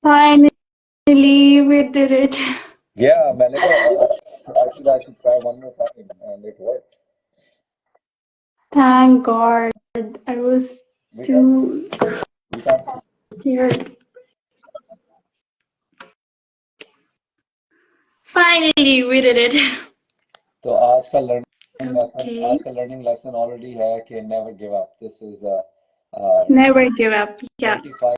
Finally, we did it. Yeah, मैंने तो I should try one more time and it worked. Thank God. I was We can't too we can't see. scared. Finally, we did it. तो आज Okay. का learning lesson already है कि never give up. This is Never give up. Yeah. 25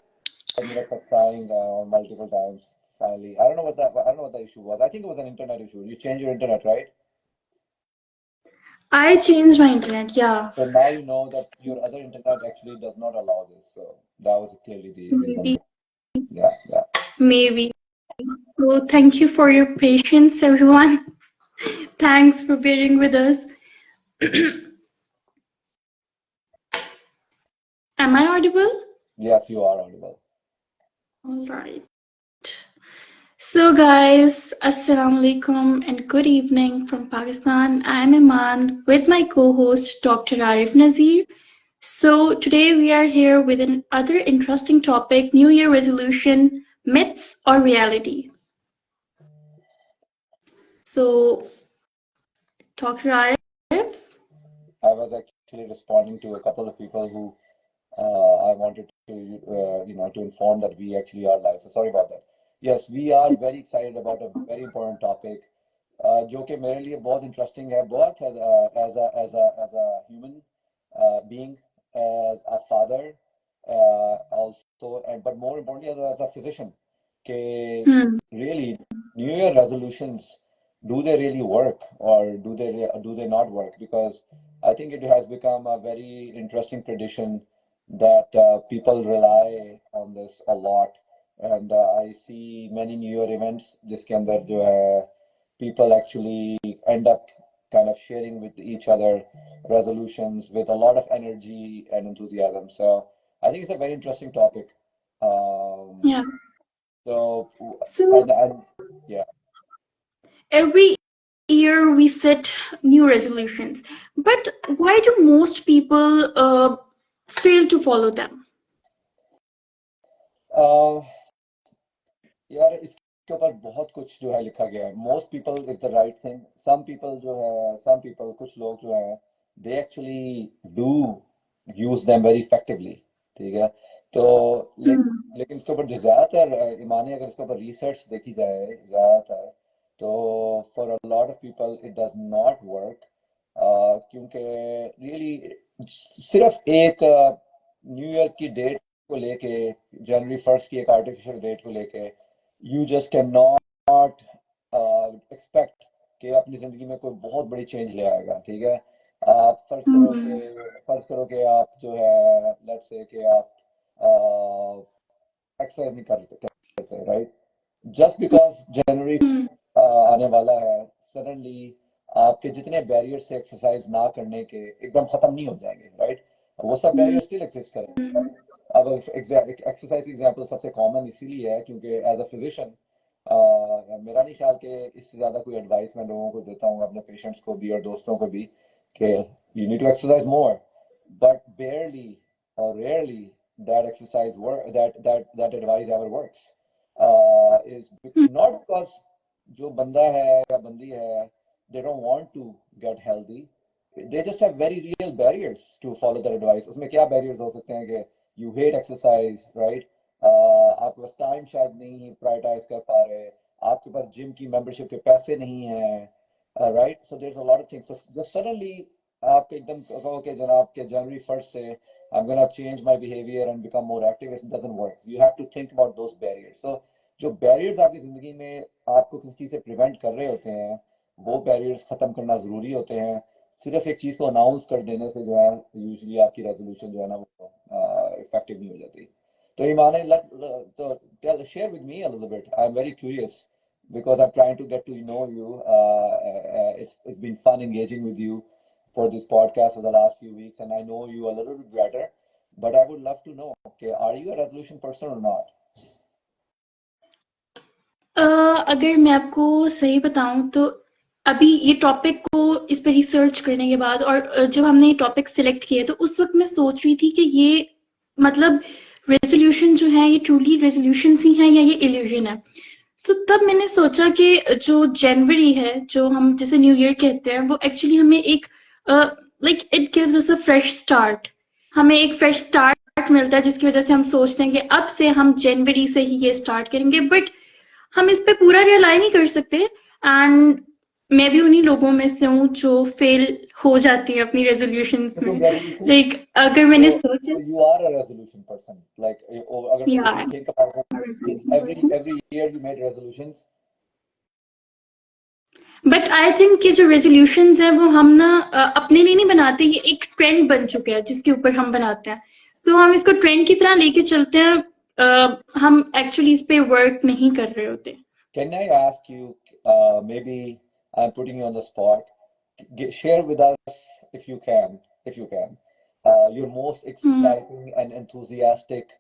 minutes of trying multiple times. Finally, I don't know what the issue was. I think it was an internet issue. You changed your internet, right? I changed my internet. Yeah. So now you know that your other internet actually does not allow this. So that was clearly the reason. Maybe. Yeah, yeah. Maybe. So thank you for your patience, everyone. Thanks for bearing with us. Am I audible? Yes, you are audible. All right. So guys, Assalamu alaikum and good evening from Pakistan. I'm Iman with my co-host Dr. Arif Nazir. So today we are here with another interesting topic, New Year resolution, myths or reality. So Dr. Arif? I was actually responding to a couple of people who I wanted to, to inform that we actually are live. So sorry about that. Yes, we are very excited about a very important topic, जो कि मेरे लिए बहुत interesting है, बहुत as a human being, as a father, also, but more importantly as a physician, कि really New Year resolutions, do they really work or do they not work? Because I think it has become a very interesting tradition that people rely on this a lot. And I see many New Year events जिसके अंदर जो है people actually end up kind of sharing with each other resolutions with a lot of energy and enthusiasm. So I think it's a very interesting topic. Yeah. So So and yeah. every year we set new resolutions, but why do most people fail to follow them? Uh, यार इसके ऊपर बहुत कुछ जो है लिखा गया है. Most people is the right thing. Some people कुछ लोग जो है they actually do use them very effectively. ठीक है. तो लेकिन इसके ऊपर जो ज्यादातर ईमानी अगर इसके ऊपर रिसर्च देखी जाए ज्यादातर तो for a lot of people it does not work. क्योंकि really सिर्फ एक न्यू ईयर की डेट को लेके January 1st की एक आर्टिफिशियल डेट को लेके you just cannot expect कि अपनी जिंदगी में कोई बहुत बड़ी चेंज ले आएगा. ठीक है. आप फर्ज करो कि आप जो है लेट्स से कि आप एक्सरसाइज नहीं करते राइट. जस्ट बिकॉज जनवरी आने वाला है सडनली आपके जितने बैरियर्स से एक्सरसाइज ना करने के एकदम खत्म नहीं हो जाएंगे राइट. वो सब बैरियर स्टिल एग्जिस्ट करेंगे. अब एक्सरसाइज एग्जांपल सबसे कॉमन इसीलिए है क्योंकि एज अ फिजिशियन मेरा नहीं ख्याल कि इससे ज़्यादा कोई एडवाइस मैं लोगों को देता हूँ अपने पेशेंट्स को भी और दोस्तों को भी कि you need to exercise more but barely or rarely that exercise work that advice ever works. Is not because जो बंदा है या बंदी है they don't want to get healthy. They just have very real barriers to follow that advice. उसमें क्या barriers हो सकते हैं कि you hate exercise, right? आपके पास टाइम शायद नहीं प्रायोरिटाइज कर पा रहे, आपके पास जिम की मेंबरशिप के पैसे नहीं है right. So there is a lot of things. जो सडनली आप एकदम कहो कि जनाब के January 1st से I'm gonna change my behavior and become more active, it doesn't work. You have to think about those barriers. So जो barriers आपकी जिंदगी में आपको किसी चीज से प्रिवेंट कर रहे होते हैं वो barriers खत्म करना जरूरी होते हैं. सिर्फ एक चीज को अनाउंस कर देने से जो है यूजुअली आपकी रेजोल्यूशन जो है ना वो इफेक्टिव नहीं हो जाती. So Imane, share with me a little bit. I'm very curious because I'm trying to get to know you. It's been fun engaging with you for this podcast for the last few weeks, and I know you a little bit better. But I would love to know, okay, are you a resolution person or not? अगर मैं आपको सही बताऊं तो अभी ये topic को इस पर रिसर्च करने के बाद और जब हमने ये टॉपिक सिलेक्ट किया तो उस वक्त मैं सोच रही थी कि ये मतलब रेजोल्यूशन जो है ये ट्रूली रेजोल्यूशन ही है या ये इल्यूजन है। सो तब मैंने सोचा कि जो जनवरी है, जो हम जैसे न्यू ईयर कहते हैं, वो एक्चुअली हमें एक like it gives us a fresh start. हमें एक फ्रेश स्टार्ट मिलता है जिसकी वजह से हम सोचते हैं कि अब से हम जनवरी से ही ये स्टार्ट करेंगे, बट हम इस पे पूरा रियलाइज नहीं कर सकते। एंड मैं भी उन्हीं लोगों में से हूँ जो फेल हो जाती है अपनी रेजोल्यूशंस तुम में। resolution लाइक अगर मैंने सोचा so you are a resolution person like अगर if या you think about it resolution person, every year you made resolutions but I think कि जो रेजोल्यूशंस हैं वो हम ना अपने लिए नहीं बनाते, ये एक ट्रेंड बन चुका है जिसके ऊपर हम बनाते हैं। तो हम इसको ट्रेंड की तरह लेके चलते हैं, हम एक्चुअली इस पे वर्क नहीं कर रहे होते। can I ask you maybe I'm putting you on the spot share with us if you can your most exciting and enthusiastic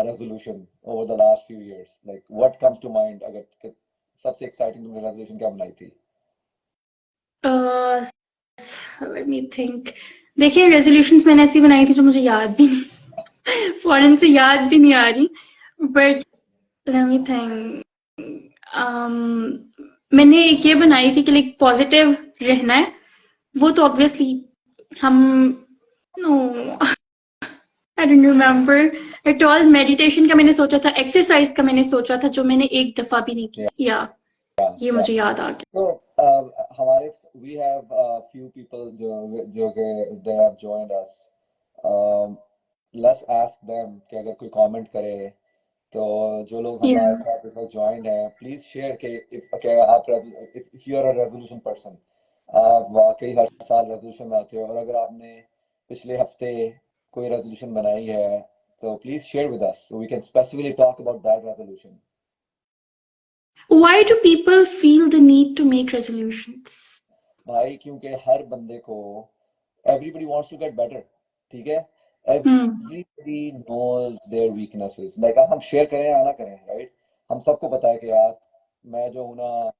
resolution over the last few years like what comes to mind अगर सबसे exciting तुमने resolution क्या बनाई थी let me think. देखिए resolutions मैंने ऐसी बनाई थी जो मुझे याद भी नहीं फौरन से याद भी नहीं आ रही, बट लेट मी थिंक। मैंने एक ये बनाई थी कि लाइक पॉजिटिव रहना है। वो तो ऑब्वियसली हम no I don't remember at all. Meditation का मैंने सोचा था, एक्सरसाइज का मैंने सोचा था, जो मैंने एक दफा भी नहीं की। या ये yeah मुझे याद आ गया। so हमारे we have a few people जो कि they have joined us um, let's ask them कि अगर कोई comment करे तो जो लोग या हमारे साथ इस वक्त ज्वाइन हैं प्लीज शेयर के कि आप if you are a resolution person आप वाकई हर साल रेजोल्यूशन बनाते हो और अगर आपने पिछले हफ्ते कोई रेजोल्यूशन बनाई है तो please share with us so we can specifically talk about that resolution Why do people feel the need to make resolutions? भाई क्योंकि हर बंदे को everybody wants to get better ठीक है Hmm. everybody knows their weaknesses like हम share करें या ना करें राइट हम सबको पता है कि यार मैं जो हूँ ना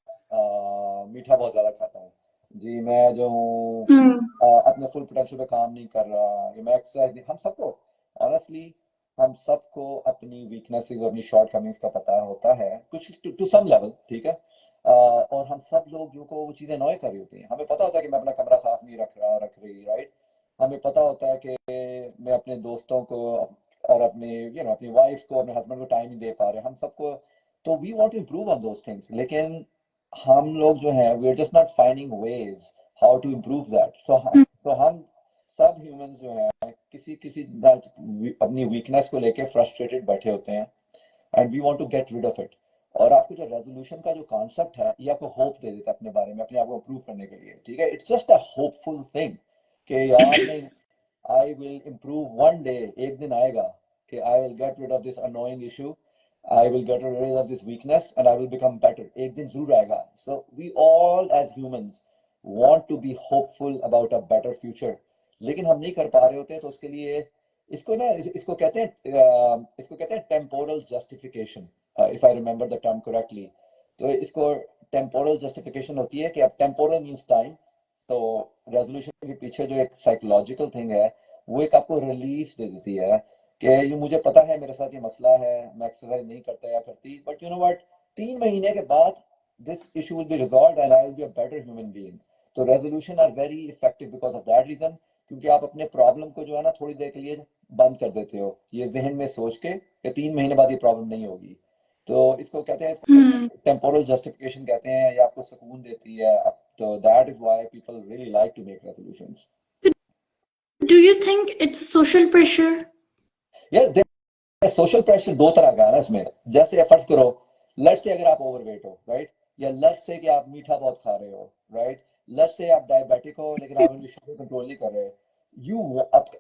मीठा बहुत ज्यादा खाता हूँ जी मैं जो हूँ Hmm. अपने फुल पोटेंशियल पे काम नहीं कर रहा ये मैं एक्सरसाइज नहीं हम सबको ऑनेस्टली हम सबको अपनी वीकनेसेस अपनी शॉर्ट कमिंग्स का पता होता है कुछ टू सम लेवल ठीक है और हम सब लोग जो को वो चीजें नॉय कर रही होती हैं हमें पता होता है कि मैं अपना कमरा साफ नहीं रख रही राइट हमें पता होता है कि मैं अपने दोस्तों को और अपने अपनी वाइफ को अपने हस्बैंड को टाइम नहीं दे पा रहे हम सबको तो we want to improve on those things लेकिन हम लोग जो हैं we are just not finding ways how to improve that so हम सब ह्यूमंस जो हैं किसी किसी अपनी वीकनेस को लेके फ्रस्ट्रेटेड बैठे होते हैं and we want to get rid of it और आपको जो रेजोल्यूशन का जो कॉन्सेप्ट है ये आपको होप दे देता है अपने बारे में अपने आप को इम्प्रूव करने के लिए ठीक है it's just a hopeful thing कि यार नहीं I will improve one day एक दिन आएगा कि I will get rid of this annoying issue I will get rid of this weakness and I will become better. एक दिन जरूर आएगा. So we all as humans want to be hopeful about a better future. लेकिन हम नहीं कर पा रहे होते तो उसके लिए इसको कहते हैं temporal justification if I remember the term correctly तो इसको टेम्पोरल जस्टिफिकेशन होती है कि अब टेम्पोरल मींस टाइम तो रेजोल्यूशन के पीछे जो एक साइकोलॉजिकल थिंग है वो एक आपको रिलीफ दे देती है कि ये मुझे पता है मेरे साथ ये मसला है मैं एक्सरसाइज नहीं करता या करती बट यू नो व्हाट 3 महीने के बाद this issue will be resolved and I will be a better human being तो resolution are very effective because of that reason क्योंकि आप अपने प्रॉब्लम को जो है ना थोड़ी देर के लिए बंद कर देते हो ये जहन में सोच के कि 3 महीने बाद ये प्रॉब्लम नहीं होगी तो इसको कहते हैं Hmm. टेम्पोरल जस्टिफिकेशन कहते हैं या आपको सुकून देती है तो that is why people really like to make resolutions Do you think it's social pressure? यार सोशल प्रेशर दो तरह का है ना इसमें जैसे फर्ज करो लेट्स से अगर आप ओवरवेट हो राइट या लेट्स से कि आप मीठा बहुत खा रहे हो राइट लेट्स से आप डायबिटिक हो लेकिन आप अपनी शुगर कंट्रोल नहीं कर रहे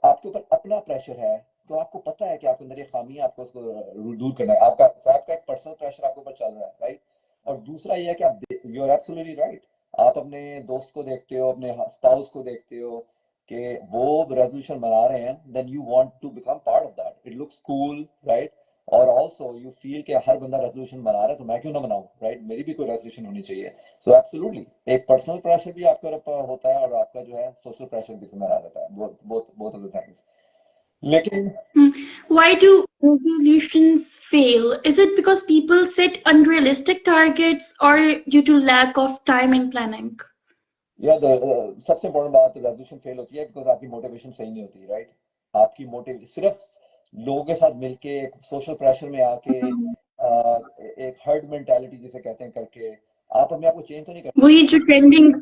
आपके ऊपर अपना प्रेशर है तो आपको पता है कि आपके अंदर ये खामी है आपको उसको दूर करना है आपका एक पर्सनल प्रेशर आपके ऊपर चल रहा है राइट और दूसरा ये है कि आप यू आर एब्सोल्युटली राइट आप अपने दोस्त को देखते हो अपने स्पाउस को देखते हो कि वो रेजोल्यूशन बना रहे हैं then you want to become part of that it looks cool right और ऑल्सो यू फील कि हर बंदा रेजोल्यूशन बना रहा है तो मैं क्यों ना बनाऊं राइट मेरी भी कोई रेजोल्यूशन होनी चाहिए सो एब्सोल्युटली एक पर्सनल प्रेशर भी आपके ऊपर होता है और आपका जो है सोशल प्रेशर भी इसमें आ जाता है both both of the things लेकिन Hmm. Why do resolutions fail? Is it because people set unrealistic targets or due to lack of time and planning? या सबसे इम्पोर्टेंट बात रेजोल्यूशन फेल होती है बिकॉज आपकी मोटिवेशन सही नहीं होती, राइट? आपकी मोटिव सिर्फ लोगों के साथ मिलके सोशल प्रेशर में आके हम्म, एक हर्ड मेंटालिटी जिसे कहते हैं करके आप अपने आप को चेंज तो नहीं कर वही जो ट्रेंडिंग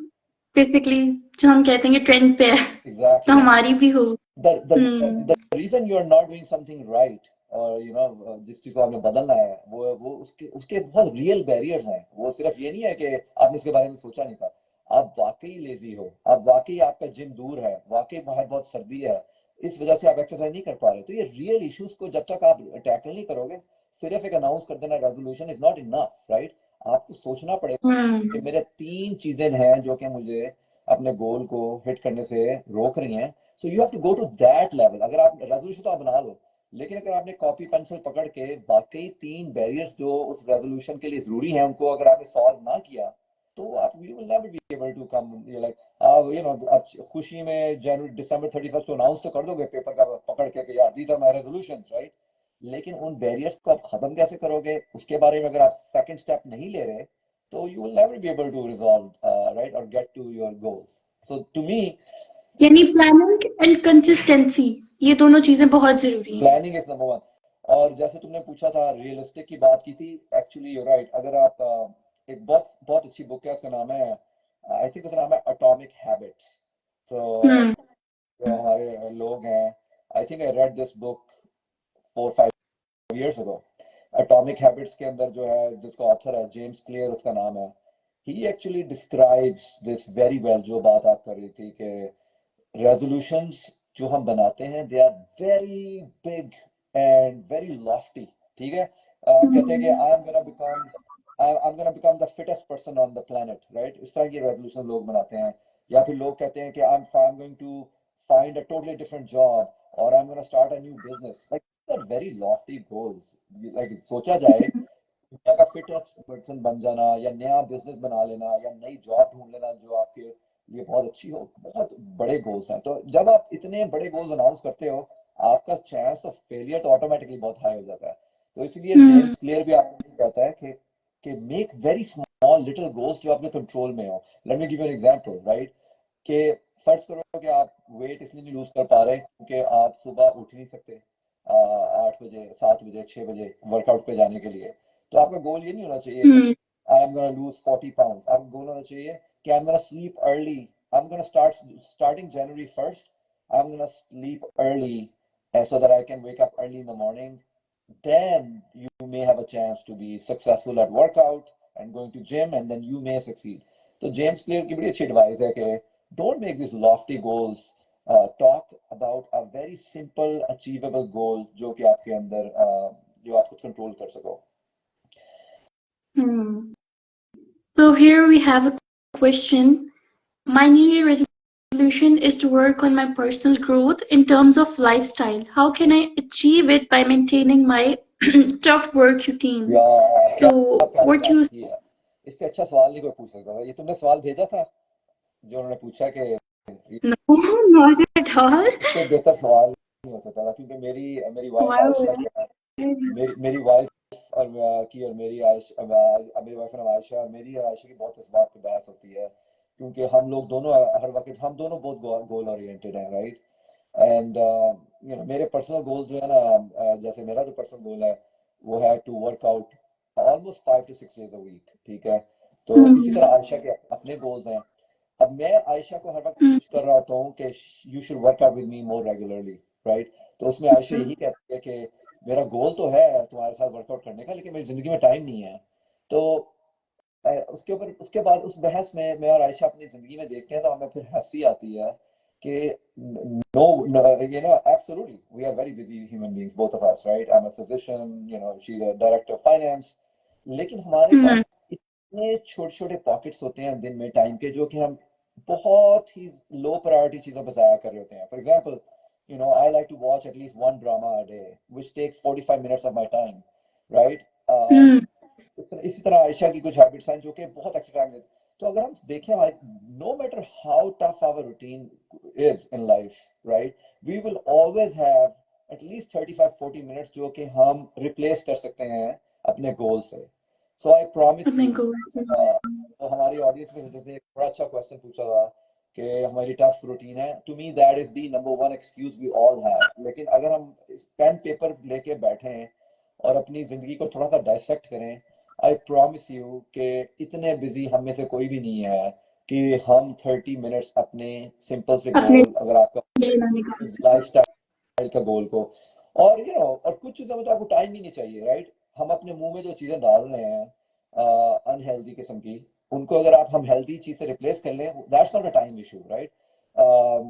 बेसिकली जो हम कहते हैं कि ट्रेंड पे है तो एग्जैक्टली हमारी भी हो। the reason you are not doing something right और जिस चीज को आपने बदलना है वो उसके उसके बहुत रियल बैरियर्स हैं। वो सिर्फ ये नहीं है कि आपने इसके बारे में सोचा नहीं था। आप वाकई लेजी हो, आप वाकई आपका जिम दूर है, वाकई बाहर बहुत सर्दी है, इस वजह से आप एक्सरसाइज नहीं कर पा रहे। तो ये रियल इश्यूज को जब तक आप टैकल नहीं करोगे, सिर्फ एक अनाउंस कर देना resolution is not enough, right? आपको सोचना पड़ेगा कि मेरे 3 चीजें हैं जो कि मुझे अपने गोल को हिट करने से रोक रही हैं। So you have to go to that level. अगर आप रेजोल्यूशन तो आप बना लो, लेकिन अगर आपने कॉपी पेंसिल पकड़ के वाकई 3 बैरियर्स जो उस रेजोल्यूशन के लिए जरूरी हैं उनको अगर आपने सॉल्व ना किया, तो आप you will never be able to come like आप खुशी में जनवरी दिसंबर 31 को अनाउंस तो कर दोगे पेपर का पकड़ के कि यार these are my resolutions, right? लेकिन उन बैरियर्स को आप खत्म कैसे करोगे उसके बारे में अगर आप सेकंड स्टेप नहीं ले रहे, तो you will never be able to resolve, right, or get to your goals. So to me, यानी प्लानिंग एंड कंसिस्टेंसी ये दोनों चीजें बहुत जरूरी हैं। planning is number one. और जैसे तुमने पूछा था रियलिस्टिक की बात की थी, एक्चुअली यू राइट। अगर आप एक बहुत बहुत अच्छी बुक है, उसका नाम है आई थिंक उसका नाम है एटॉमिक हैबिट्स। तो हम्म जो हमारे लोग हैं, I think I read this book 4-5 years ago। Atomic habits के अंदर जो है जिसका ऑथर है जेम्स क्लियर उसका नाम है, he actually describes this very well। जो बात आप कर रही थी कि रेजोल्यूशंस जो हम बनाते हैं they are very big and very lofty, ठीक है? कहते हैं कि I am gonna become the fittest person on the planet, right? इस तरह की रेजोल्यूशन लोग बनाते हैं। या फिर लोग कहते हैं कि I am going to find a totally different job और I am gonna start a new business. Like very lofty goals. Like सोचा जाए दुनिया का फिटेस्ट पर्सन बन जाना या नया बिजनेस बना लेना या नई जॉब ढूंढ लेना जो आपके लिए बहुत अच्छी हो, बहुत बड़े गोल्स हैं। तो जब आप इतने बड़े गोल्स अनाउंस करते हो, आपका चांस ऑफ फेलियर तो ऑटोमेटिकली बहुत हाई हो जाता है। तो इसलिए जेम्स क्लियर भी आपको कहता है कि make very small little goals जो आपके कंट्रोल में हो। Let me give you an example, right? कि फर्ज करो कि आप वेट इसलिए नहीं लूज कर पा रहे क्योंकि आप सुबह उठ नहीं सकते 8 बजे, 7 बजे, 6 बजे वर्कआउट पे जाने के लिए। तो आपका गोल ये नहीं होना चाहिए कि I am gonna lose 40 pounds। आपका गोल होना चाहिए कि I am gonna sleep early. I am gonna starting January 1st, I am gonna sleep early so that I can wake up early in the morning. Then you may have a chance to be successful at workout and going to gym, and then you may succeed. तो James clear की बड़ी अच्छी advice है कि don't make these lofty goals, talk about a very simple achievable goal जो कि आपके अंदर जो आप खुद कंट्रोल कर सको। So here we have a question. My New Year resolution is to work on my personal growth in terms of lifestyle. How can I achieve it by maintaining my tough work routine? क्या So प्यारी what बात you की है। इससे अच्छा सवाल नहीं कोई पूछ सकता था। ये तुमने सवाल भेजा था जो उन्होंने पूछा कि no, not at all. इससे बेहतर सवाल नहीं हो सकता था क्योंकि मेरी मेरी वाइफ Wow. आयशा क्या है, मेरी वाइफ और की और मेरी आयशा, मेरी वाइफ नाम आयशा, और मेरी और आयशा की बहुत इस बात पे बहस होती है क्योंकि हम लोग दोनों हर वक्त हम दोनों बहुत गोल ओरिएंटेड हैं, राइट? एंड मेरे पर्सनल गोल्स जो है ना, जैसे मेरा जो पर्सनल गोल है वो है to work out almost 5 to 6 days a week, ठीक है? तो इसी तरह आयशा के अपने गोल्स हैं। अब मैं आयशा को हर वक्त पुश कर रहा होता हूँ कि you should work out with me more regularly, right? तो उसमें आयशा यही कहती है कि मेरा गोल तो है तुम्हारे साथ वर्कआउट करने का, लेकिन मेरी जिंदगी में टाइम नहीं है। तो उसके बाद उस बहस में मैं और आयशा अपनी जिंदगी में देखते हैं तो हमें फिर हंसी आती है कि no, absolutely we are very busy human beings both of us, right? I am a physician, she is a director of finance. लेकिन हमारे पास इतने छोटे छोटे पॉकेट्स होते हैं दिन में टाइम के जो कि हम बहुत ही लो प्रायोरिटी चीजों पर जाया कर रहे होते हैं। For example, I like to watch at least one drama a day which takes 45 minutes of my time, right? इसी तरह आयशा की कुछ हैबिट्स हैं जो कि बहुत एक्स्ट्रा टाइम लेते। तो अगर हम देखें, no matter how tough our routine is in life, right, we will always have at least 35-40 minutes जो कि हम रिप्लेस कर सकते हैं अपने गोल से. सो आई प्रॉमिस अपने यू. गोल। तो हमारी ऑडियंस में से जैसे एक बड़ा अच्छा क्वेश्चन पूछा था कि हमारी टफ रूटीन है. To me that is the number one excuse we all have. लेकिन अगर हम पेन पेपर लेके बैठें और अपनी जिंदगी को थोड़ा सा डायसेक्ट करें, आई प्रॉमिस यू कि इतने बिजी हम में से कोई भी नहीं है कि हम 30 मिनट्स अपने सिंपल से अपने गोल, अगर आपका लिए ना निकाल लाइफ सकते। स्टाइल का गोल को, और और कुछ चीज़ों में तो आपको टाइम ही नहीं चाहिए, राइट. हम अपने मुंह में जो चीज़ें डाल रहे हैं अनहेल्दी किस्म की, उनको अगर हम हेल्दी चीज़ से रिप्लेस कर लें, that's not a time issue, right.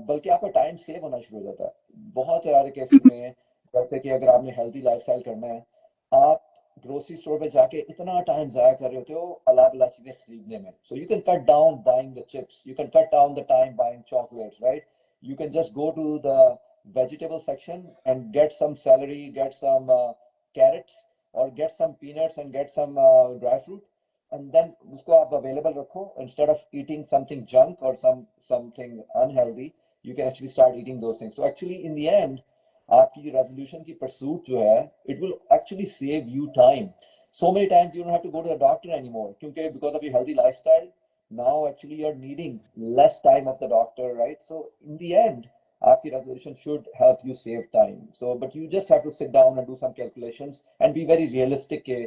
बल्कि आपका टाइम सेव होना शुरू हो जाता है बहुत सारे केसेस में. जैसे कि अगर आपने हेल्दी लाइफस्टाइल करना है, आप ग्रोसरी स्टोर पे जाके इतना टाइम जाया कर रहे होते हो अलग अलग चीजें खरीदने में. So you can cut down buying the chips, you can cut down the time buying chocolates, right. You can just go to the vegetable section and get some celery, get some carrots, or get some peanuts and get some dry fruit, and then usko aap available rakho. Instead of eating something junk or something unhealthy, you can actually start eating those things. So actually in the end, आपकी resolution की pursuit जो है, it will actually save you time. So many times you don't have to go to the doctor anymore क्योंकि because of your healthy lifestyle, now actually you're needing less time of the doctor, right? So in the end, आपकी resolution should help you save time. So but you just have to sit down and do some calculations and be very realistic कि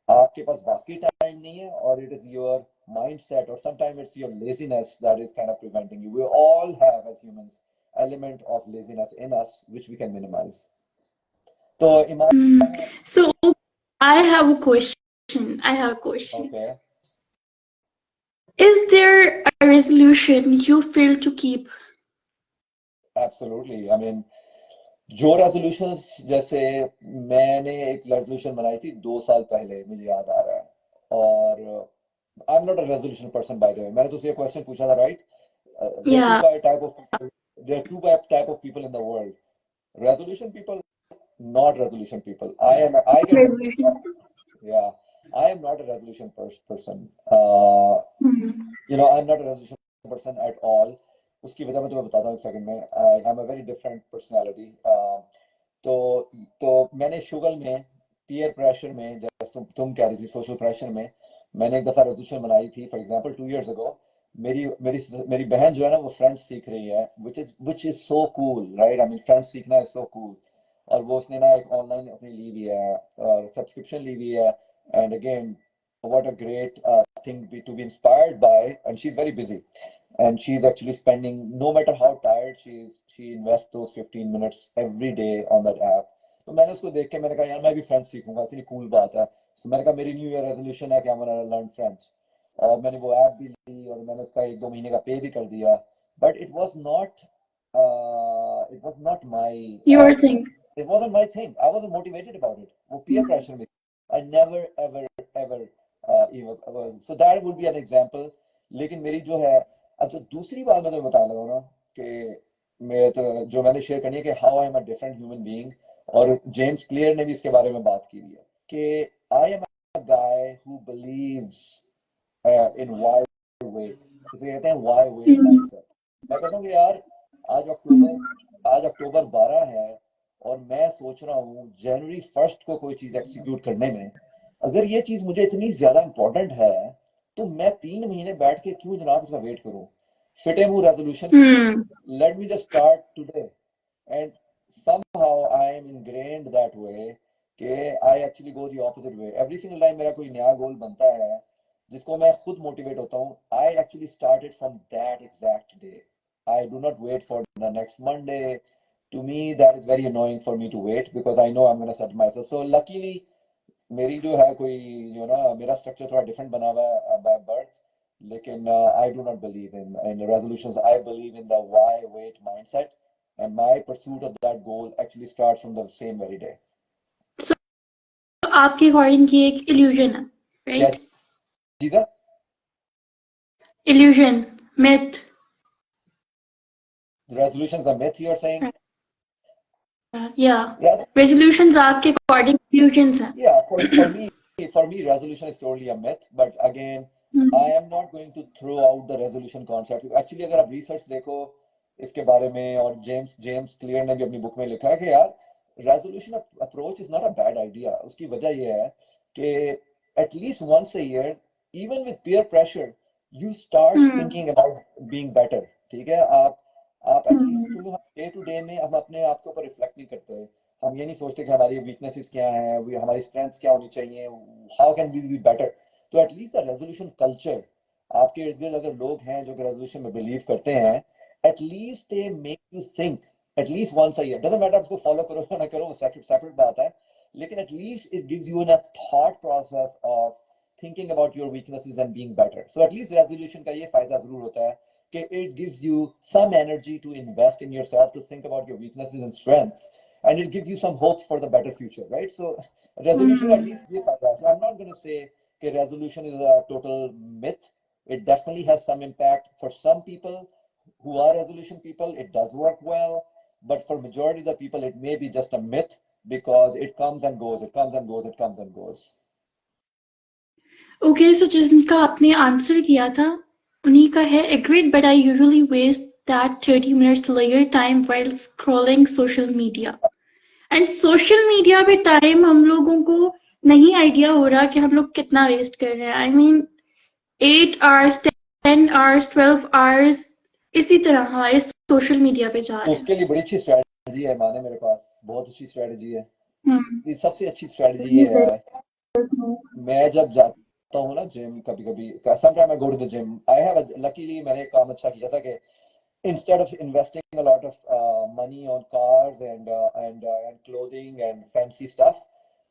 आपके पास वाकई time नहीं है, और it is your mindset, or sometimes it's your laziness that is kind of preventing you. We all have as humans element of laziness in us which we can minimize. So So I have a question. I have a question. okay, Is there a resolution you fail to keep? absolutely. I mean, जो resolutions, जैसे मैंने एक resolution बनाई थी 2 साल पहले, मुझे याद आ रहा है. और I am not a resolution person by the way. मैंने तुझसे ये क्वेश्चन पूछा था, right. Yeah, there two type of people in the world. Resolution people, not resolution people. I get resolution. yeah, I am not a resolution person. Hmm. I'm not a resolution person at all. उसकी वजह मैं तुम्हें बताता हूँ एक second में. I'm a very different personality. तो मैंने शुगल में पीयर प्रेशर में, जैसे तुम कह रही थी सोशल प्रेशर में, मैंने एक दफा रेजोल्यूशन बनाई थी. फॉर एग्जांपल 2 years ago, मेरी मेरी मेरी बहन जो है ना, वो फ्रेंच सीख रही है, which is so cool, right? I mean, French सीखना is so cool. और वो उसने ना एक ऑनलाइन अपनी ली हुई है, और सब्सक्रिप्शन ली हुई है. And again, what a great thing to be inspired by, and she's very busy, and she's actually spending, no matter how tired she is, she invests those 15 minutes every day on that app. तो मैंने उसको देख के मैंने कहा यार मैं भी फ्रेंच सीखूंगा, इतनी कूल बात है. तो मैंने कहा मेरी न्यू ईयर रेजोल्यूशन है कि I'm gonna learn French. और मैंने वो ऐप भी ली और मैंने उसका 1-2 महीने का पे भी कर दिया. But it was not my, Your thing. it wasn't my thing. I wasn't motivated about it. वो peer pressure में. I never ever ever even so that would be an example. लेकिन मेरी जो है, अब जो दूसरी बात मैं तुम्हें बता रहा हूँ ना, कि मैं तो जो मैंने शेयर करनी है कि how I am a different human being, और जेम्स क्लियर ने भी इसके बारे में बात की है कि I am a guy who believes in why wait. इसे कहते हैं why wait Hmm. mindset. मैं कहता हूँ कि यार आज अक्टूबर 12 है, और मैं सोच रहा हूँ जनवरी 1 को कोई चीज एग्जीक्यूट करने में, अगर ये चीज मुझे इतनी ज्यादा इंपॉर्टेंट है, तो मैं 3 महीने बैठ के क्यों जनाब उसका वेट करूँ. फिटे मुंह resolution, Hmm. let me just start today. And somehow I am ingrained that way कि I actually go the opposite way. Every single time मेरा कोई नया गोल बनता है जिसको मैं खुद मोटिवेट होता हूँ, I actually started from that exact day. I do not wait for the next Monday. To me that is very annoying for me to wait because I know I'm going to set myself. So luckily मेरी जो है कोई मेरा structure थोड़ा different बना हुआ है by birth. लेकिन I do not believe in resolutions. I believe in the why wait mindset, and my pursuit of that goal actually starts from the same very day. So आपके according ये एक illusion है, क्या right? चीज है? Illusion, myth. Resolutions are myth, you're saying? Yeah. Yes. Resolutions आपके according illusions हैं. Yeah, for me resolution is totally a myth, but again I am not going to throw out the resolution concept. Actually अगर आप research देखो इसके बारे में, और James clear ने भी अपनी बुक में लिखा है कि यार resolution approach is not a bad idea. उसकी वजह ये है कि at least once a year, even with peer pressure, you start thinking about being better. ठीक है, आप at least क्योंकि डे टू डे में हम अपने आप के ऊपर रिफ्लेक्ट नहीं करते, हम ये नहीं सोचते कि हमारी वीकनेसेस क्या हैं, हमारी स्ट्रेंथ्स क्या होनी चाहिए, how can we be better. तो एटलीस्ट द रेजोल्यूशन कल्चर, आपके इर्द गिर्द अगर लोग हैं जो कि रेजोल्यूशन में बिलीव करते हैं, at least they make you think at least once a year. Doesn't matter उसको फॉलो करो या ना करो, वो सेपरेट बात है, लेकिन at least it gives you an a thought process of thinking about your weaknesses and being better. So at least resolution का ये फायदा जरूर होता है कि it gives you some energy to invest in yourself, to think about your weaknesses and strengths, and it gives you some hope for the better future, right? So resolution at least ये फायदा है. So I'm not going to say कि resolution is a total myth. It definitely has some impact for some people who are resolution people. It does work well, but for majority of the people, it may be just a myth because it comes and goes, it comes and goes, it comes and goes. Okay, so जिनका आपने answer किया था उन्हीं का है, agreed, but I usually waste that 30 minutes layer time while scrolling social media. And social media पे time हम लोगों को नहीं आइडिया हो रहा कि हम लोग कितना वेस्ट कर रहे हैं. I mean 8 hours, 10 hours, 12 hours इसी तरह हमारे सोशल मीडिया पे जा रहे हैं. उसके लिए बड़ी अच्छी स्ट्रेटजी है माने, मेरे पास बहुत अच्छी स्ट्रेटजी है. ये सबसे अच्छी स्ट्रेटजी ये है, मैं जब जाता हूँ ना जिम, कभी कभी sometime I go to the gym, I have luckily मैंने एक काम अच्छा किया था कि instead of investing a lot of money on cars and clothing and fancy stuff,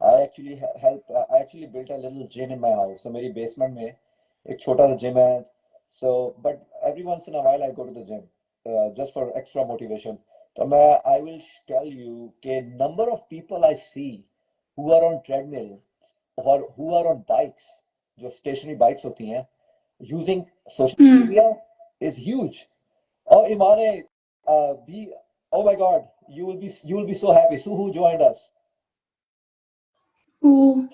I actually I actually built a little gym in my house. So मेरी basement में एक छोटा सा gym है. So but every once in a while I go to the gym just for extra motivation. तो मैं I will tell you कि number of people I see who are on treadmill or who are on bikes, जो stationary bikes होती हैं, using social media is huge. Oh, Imane, oh my God, you will be so happy. Suhu joined us. Ooh,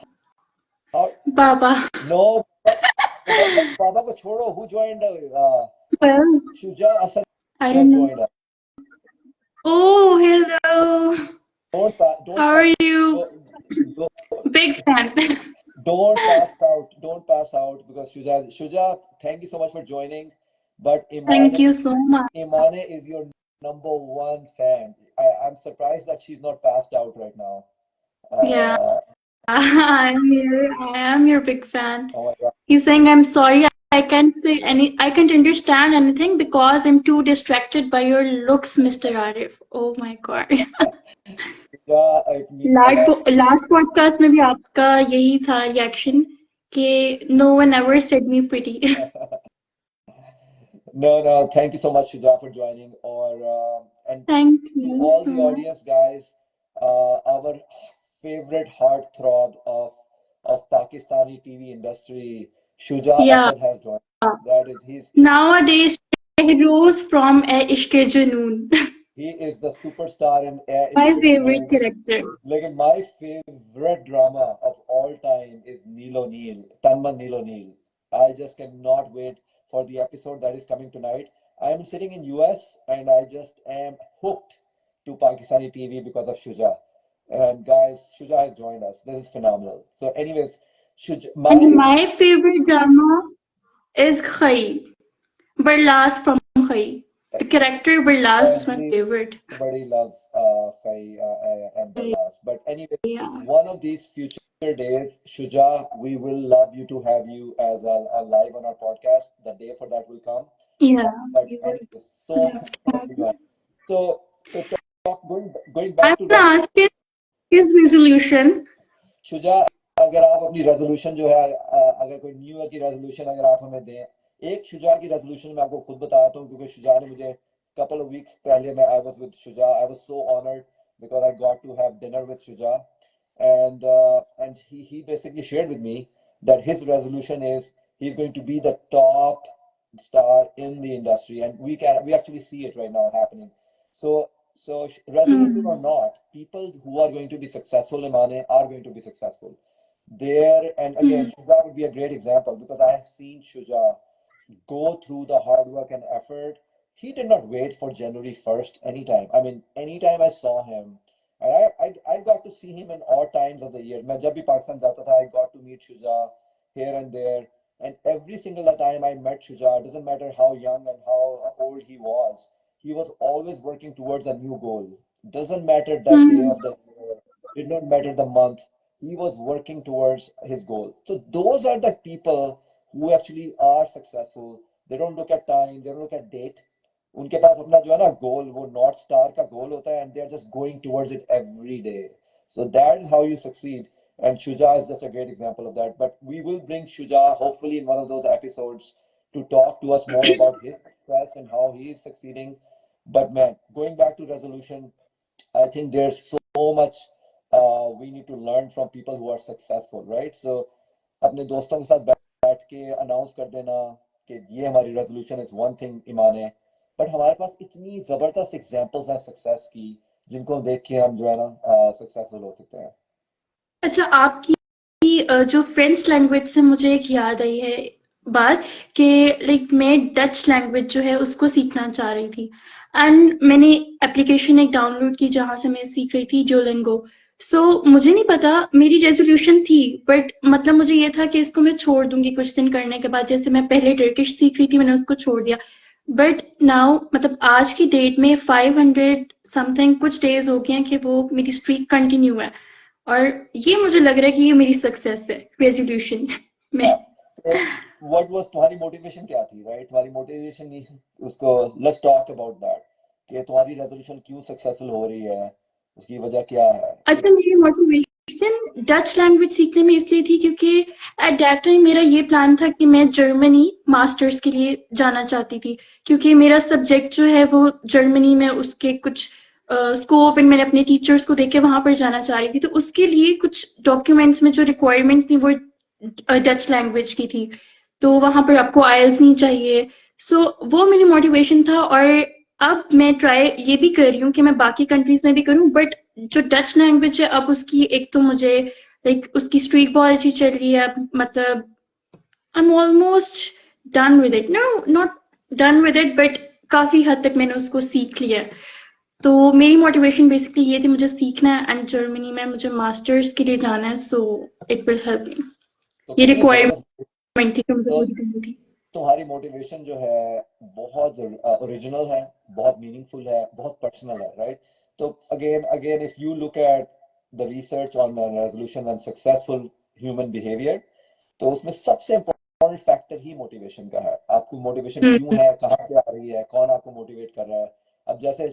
Baba. No, Baba ko chodo. Who joined? Well, Shuja Asad I has don't know. joined us. Oh, hello. Don't How are you? don't, Big fan. don't pass out. Don't pass out because Shuja, thank you so much for joining. But Thank you so much. Imane is your number one fan. I'm surprised that she's not passed out right now. Yeah, I'm here. I am your big fan. Oh my God. He's saying, I'm sorry, I can't say I can't understand anything because I'm too distracted by your looks, Mr. Arif. Oh my God. Yeah, it means a lot. Last podcast में भी आपका यही था reaction कि no one ever said me pretty. No, thank you so much, Shuja, for joining. And Thank to you all so the much. audience, guys, our favorite heartthrob of Pakistani TV industry, Shuja Yeah. Asad has joined. That is, he's Nowadays, heroes from Ishq Junoon. he is the superstar in My Ishq favorite Junoon. character. Like my favorite drama of all time is Neil O'Neill, Tanman Neil O'Neill. I just cannot wait for the episode that is coming tonight. I am sitting in US and I just am hooked to Pakistani TV because of Shuja. And guys, Shuja has joined us. This is phenomenal. So, anyways, Shuja, And my favorite drama is Khai. Barlas from Khai. The character Barlas was my favorite. everybody loves Khai and Barlas. But anyway, Yeah. one of these future days, Shuja, we will love you to have you as a live on our podcast. The day for that will come. Yeah. But You would anyway, so have to. so going back I'm to gonna ask him his resolution. Shuja, अगर आप अपनी resolution जो है अगर कोई new year की resolution अगर आप हमें दें, एक शुजा की रेजोल्यूशन मैं आपको खुद बताता हूँ क्योंकि शुजा ने मुझे couple of weeks पहले मैं I was with Shuja. I was so honored because I got to have dinner with Shuja, and he basically shared with me that his resolution is he's going to be the top star in the industry, and we actually see it right now happening. So resolution or not, people who are going to be successful, Imane, are going to be successful. There, and again, Shuja would be a great example because I have seen Shuja go through the hard work and effort. He did not wait for January 1st anytime. I mean, anytime I saw him, And I got to see him in all times of the year. मैं जब भी पाकिस्तान जाता था, I got to meet Shuja here and there. And every single time I met Shuja, it doesn't matter how young and how old he was always working towards a new goal. Doesn't matter the day of the year, did not matter the month. He was working towards his goal. So those are the people who actually are successful. They don't look at time, they don't look at date. उनके पास अपना जो है ना गोल, वो north star का गोल होता है, and they are just going towards it every day. So that is how you succeed. And Shuja is just a great example of that. But we will bring Shuja hopefully in one of those episodes to talk to us more about his success and how he is succeeding. But man, going back to resolution, I think there's so much we need to learn from people who are successful, right? So अपने दोस्तों के साथ बैठ के announce कर देना कि ये हमारी रेजोल्यूशन इज वन थिंग ईमान है, बट हमारे पास इतनी जबरदस्त एग्जांपल्स हैं सक्सेस की, जिनको देख के हम जो है ना सक्सेसफुल हो सकते हैं। अच्छा, आपकी जो फ्रेंच लैंग्वेज से मुझे एक याद आई है बात कि लाइक मैं डच लैंग्वेज जो है उसको सीखना चाह रही थी, एंड मैंने एप्लीकेशन एक डाउनलोड की जहाँ से मैं सीख रही थी, डुओलिंगो। सो मुझे नहीं पता, मेरी रेजोल्यूशन थी, बट मतलब मुझे ये था कि इसको मैं छोड़ दूंगी कुछ दिन करने के बाद। जैसे मैं पहले टर्किश सीख रही थी, मैंने उसको छोड़ दिया, बट नाउ मतलब आज की डेट में 500 समथिंग कुछ डेज हो गए हैं कि वो मेरी स्ट्रीक कंटिन्यू है, और ये मुझे लग रहा है कि ये मेरी सक्सेस है रेजोल्यूशन में। व्हाट वाज तुम्हारी मोटिवेशन क्या थी, राइट? तुम्हारी मोटिवेशन, उसको लेट्स टॉक अबाउट दैट, कि तुम्हारी रेजोल्यूशन क्यों सक्सेसफुल हो रही है, उसकी वजह क्या है? अच्छा, मेरी मोटिवेशन डच लैंग्वेज सीखने में इसलिए थी क्योंकि एट दैट टाइम मेरा ये प्लान था कि मैं जर्मनी मास्टर्स के लिए जाना चाहती थी, क्योंकि मेरा सब्जेक्ट जो है वो जर्मनी में उसके कुछ स्कोप एंड मैंने अपने टीचर्स को देख के वहां पर जाना चाह रही थी, तो उसके लिए कुछ डॉक्यूमेंट्स में जो रिक्वायरमेंट्स थी वो डच लैंग्वेज की थी, तो वहां पर आपको आइल्स नहीं चाहिए। सो वो मेरी मोटिवेशन था, और अब मैं ट्राई ये भी कर रही हूँ कि मैं बाकी कंट्रीज में भी करूँ, बट जो डच लैंग्वेज है अब उसकी एक तो मुझे लाइक उसकी स्ट्रीक बहुत अच्छी चल रही है, मतलब I am almost done with it, no not done with it, but काफी हद तक मैंने उसको सीख लिया है। तो मेरी मोटिवेशन बेसिकली ये थी, मुझे सीखना है एंड जर्मनी में मुझे मास्टर्स के लिए जाना है, so it will help me. तो ये कितनी रिक्वायरमेंट जबरदस्त। थी तो मुझे तो पूरी करनी थी। तुम्हारी मोटिवेशन जो है बहुत ओरिजिनल है, बहुत मीनिंगफुल है, बहुत पर्सनल है, राइट? तो again again if you look at the research on resolution and successful human behaviour, तो उसमें सबसे इम्पोर्टेंट फैक्टर ही मोटिवेशन का है। आपको मोटिवेशन क्यों है, कहाँ से आ रही है, कौन आपको मोटिवेट कर रहा है? अब जैसे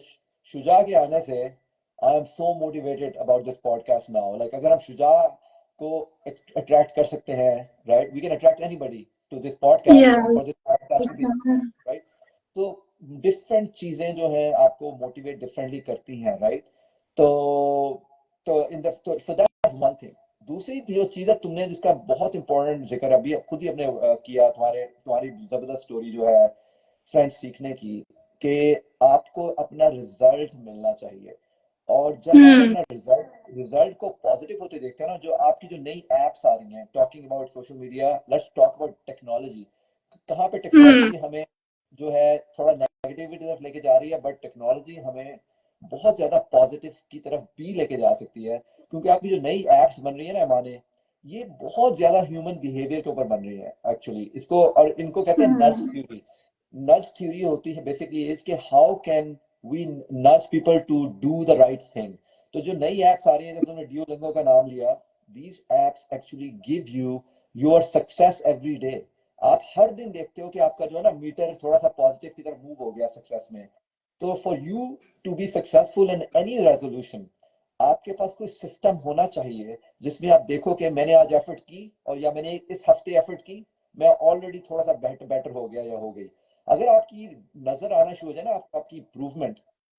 शुजा के आने से I am so motivated about this podcast now. Like अगर हम शुजा को अट्रैक्ट कर सकते हैं, right, we can attract anybody to this podcast या and for this podcast to be exactly. right. तो डिफरेंट चीजें जो है आपको मोटिवेट डिफरेंटली करती हैं, राइट? तो in the so that's one thing. दूसरी जो चीज है तुमने जिसका बहुत इंपॉर्टेंट जिक्र अभी खुद ही अपने किया, तुम्हारी जबरदस्त स्टोरी जो है फ्रेंच सीखने की, कि आपको अपना रिजल्ट मिलना चाहिए। और जब आप अपना रिजल्ट को पॉजिटिव होते देखते हैं ना, जो आपकी जो नई एप्स आ रही हैं, talking about social media, let's talk about technology. कहाँ पे टेक्नोलॉजी हमें जो है थोड़ा नेगेटिव की तरफ लेके जा रही है, बट टेक्नोलॉजी हमें बहुत ज्यादा पॉजिटिव की तरफ भी लेके जा सकती है, क्योंकि आपकी जो नई एप्स बन रही है ना माने, ये बहुत ज्यादा ह्यूमन बिहेवियर के ऊपर बन रही है एक्चुअली। इसको और इनको कहते हैं नज थ्योरी। नज थ्योरी होती है बेसिकली इसके how can we nudge people to do the right thing. तो जो नई एप्स आ रही है, जैसे तुमने डुओलिंगो का नाम लिया, these apps actually give you your success every day. आप हर दिन देखते हो कि आपका जो है ना मीटर थोड़ा सा पॉजिटिव की तरफ मूव हो गया सक्सेस में। तो for you to be successful in any resolution, आपके पास कोई सिस्टम होना चाहिए जिसमें आप देखो कि मैंने आज एफर्ट की, और या मैंने इस हफ्ते एफर्ट की, मैं ऑलरेडी थोड़ा सा बेटर हो गया या हो गई। अगर आपकी नजर आना शुरू हो जाए ना आपकी इंप्रूवमेंट,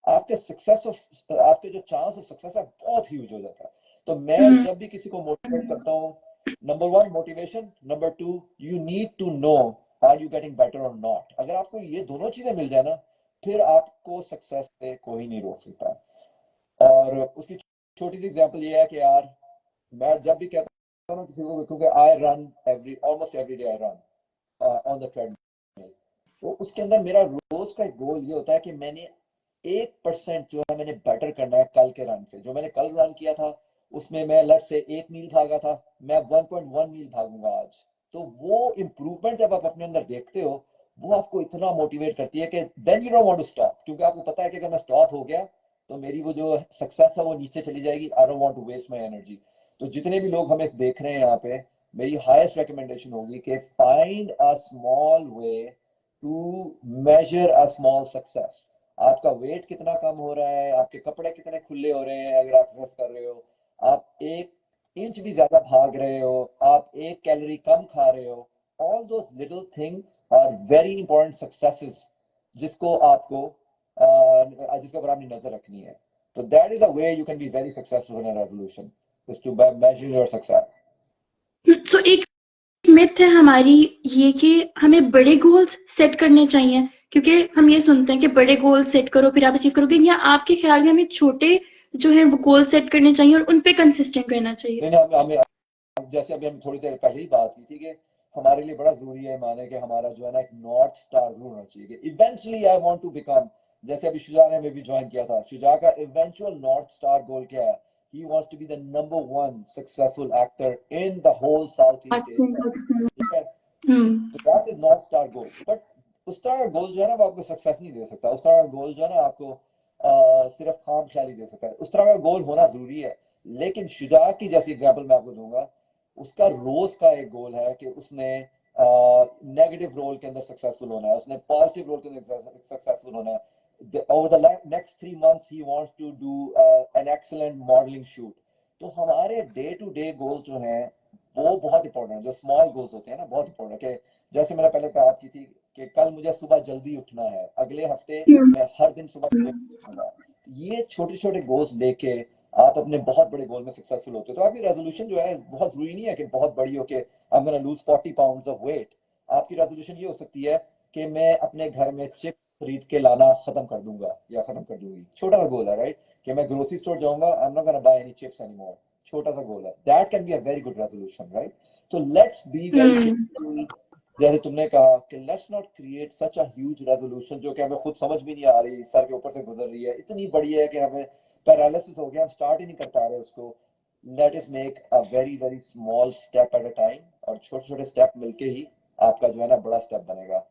आपके सक्सेस ऑफ आपके जो चांस ऑफ सक्सेस है बहुत ह्यूज हो जाता है। तो मैं जब भी किसी को मोटिवेट करता हूँ, number one motivation, number two you need to know are you getting better और नॉट। अगर आपको ये दोनों चीजें मिल जाए ना, फिर आपको सक्सेस से कोई नहीं रोक सकता। और उसकी छोटी सी एग्जांपल ये है कि यार मैं जब भी कहता हूँ किसी को, क्योंकि I run every almost every day, I run on the treadmill, तो उसके अंदर मेरा रोज का एक गोल ये होता है कि मैंने 1% जो है मैंने बेटर करना है कल के रन से। जो मैंने कल रन किया था उसमें मैं लट से 1 मील भागा था, मैं 1.1 मील भागूंगा आज। तो वो इम्प्रूवमेंट जब आप अपने अंदर देखते हो वो आपको इतना मोटिवेट करती है कि then you don't want to stop, क्योंकि आपको पता है कि अगर मैं स्टॉप हो गया तो मेरी वो जो सक्सेस है वो नीचे चली जाएगी। I don't want to waste my energy. तो जितने भी लोग हमें देख रहे हैं यहाँ पे, मेरी हाईएस्ट रिकमेंडेशन होगी कि find a small way to measure a small success. आपका वेट कितना कम हो रहा है, आपके कपड़े कितने खुले हो रहे हैं अगर आप एक्सरसाइज कर रहे हो, आप 1 इंच भी ज्यादा भाग रहे हो, आप 1 कैलोरी कम खा रहे हो, all those little things are very important successes जिसको आपको जिसके ऊपर आपने नजर रखनी है। तो that is a way you can be very successful in a resolution, is to measure your success. सो एक मिथ है हमारी ये कि हमें बड़े गोल्स सेट करने चाहिए, क्योंकि हम ये सुनते हैं कि बड़े गोल सेट करो फिर आप अचीव करोगे, या आपके ख्याल में हमें छोटे जो है वो गोल सेट करने चाहिए और उन पे कंसिस्टेंट रहना चाहिए? नहीं हमें जैसे अभी हम थोड़ी देर पहले ही बात की थी कि हमारे लिए बड़ा जरूरी है माने कि हमारा जो है ना एक नॉर्थ स्टार जरूर होना चाहिए कि eventually I want to become, जैसे अभी शुजा ने भी ज्वाइन किया था, शुजा का इवेंचुअल नॉर्थ स्टार गोल क्या है? He wants to be the number 1 successful actor in the whole South East Asia. ठीक है, तो that's is north star goal. But उस तरह का गोल जो है ना वो आपको सक्सेस नहीं दे सकता। उस तरह का गोल जो है ना आपको सिर्फ खाम ख्याली दे सकता है। उस तरह का गोल होना जरूरी है। लेकिन शुजा की जैसी एग्जांपल मैं आपको दूंगा, उसका रोज का एक गोल है कि उसने नेगेटिव रोल के अंदर सक्सेसफुल होना है, उसने पॉजिटिव रोल के अंदर सक्सेसफुल होना है। over the next 3 months he wants to do an excellent modeling shoot। तो हमारे डे टू डे गोल जो हैं वो बहुत इंपॉर्टेंट है। जो स्मॉल गोल्स होते हैं ना बहुत इंपॉर्टेंट है कि जैसे मैंने पहले बात की थी कि कल मुझे सुबह जल्दी उठना है, अगले हफ्ते मैं हर दिन सुबह उठूंगा। ये छोटे छोटे गोल्स लेके आप अपने बहुत बड़े गोल में सक्सेसफुल होते हो। तो आपकी रेजोल्यूशन जो है बहुत जरूरी नहीं है कि बहुत बड़ी हो के I am gonna lose 40 pounds of weight. आपकी रेजोल्यूशन ये हो सकती है कि मैं अपने घर में चिप्स खरीद के लाना खत्म कर दूंगा या खत्म कर दूंगी। छोटा सा गोल है, राइट? कि मैं ग्रोसरी स्टोर जाऊंगा, आई am not gonna by any chips anymore. छोटा सा गोल है, that can be a very good resolution, right? तो लेट्स बी वेरी केयरफुल। जैसे तुमने कहा कि let's not create such a huge resolution जो कि हमें खुद समझ भी नहीं आ रही, सर के ऊपर से गुजर रही है, इतनी बड़ी है कि हमें पैरालिसिस हो गया, हम स्टार्ट ही नहीं कर पा रहे उसको। Let us make a very very small step at a time, और छोटे छोटे स्टेप मिलके ही आपका जो है ना बड़ा स्टेप बनेगा।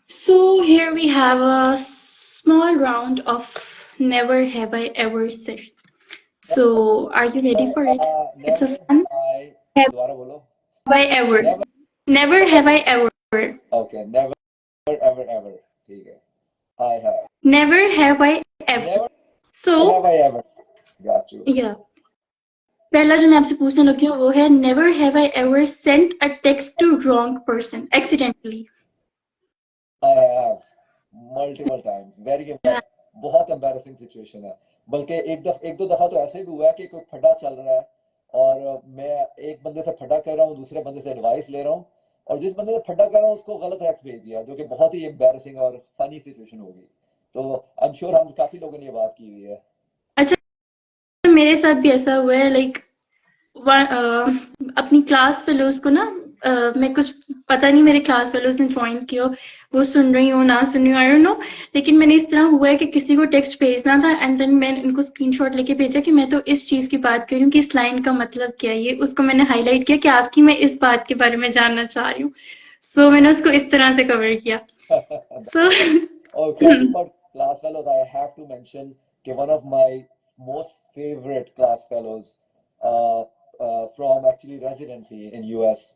So here we have a small round of never have I ever said. So are you ready for it? It's a fun. Have दोबारा बोलो। I ever? Never Never have I ever. Okay, never ever ever, ठीक है। I have Never have I ever. Never So have I ever, got you. yeah. पहला जो मैं आपसे पूछने लगी हूँ वो है never have I ever sent a text to wrong person accidentally. I have multiple times, very बहुत एम्बैरेसिंग सिचुएशन है। बल्कि एक दो दफा तो ऐसे भी हुआ है कि कोई फड्डा चल रहा है और मैं एक बंदे से फड्डा कर रहा हूँ, दूसरे बंदे से एडवाइस ले रहा हूँ, और जिस बंदे से फड्डा कर रहा हूँ उसको गलत रैक्स भेज दिया, जो कि बहुत ही एम्बैरेसिंग और फनी सिचुएशन होगी। तो आई एम श्योर हम काफी लोगों ने ये बात की हुई है। अच्छा, मेरे साथ भी ऐसा हुआ है। लाइक अपनी क्लास फेलोज को ना मैं कुछ पता नहीं मेरे क्लास फेलोज ने ज्वाइन किया, वो सुन रही हूँ ना सुन रही हूँ, आई डोंट नो, लेकिन मैंने इस तरह हुआ है कि किसी को टेक्स्ट भेजना था एंड देन मैंने उनको स्क्रीनशॉट लेके भेजा कि मैं तो इस चीज की बात कर रही हूँ कि इस लाइन का मतलब क्या है, ये उसको मैंने हाईलाइट किया कि आपकी मैं इस बात के बारे में जानना चाह रही हूँ। सो मैंने उसको इस तरह से कवर किया। सो और talking about class fellows, I have to mention कि one of my most favorite class fellows from actually residency in US,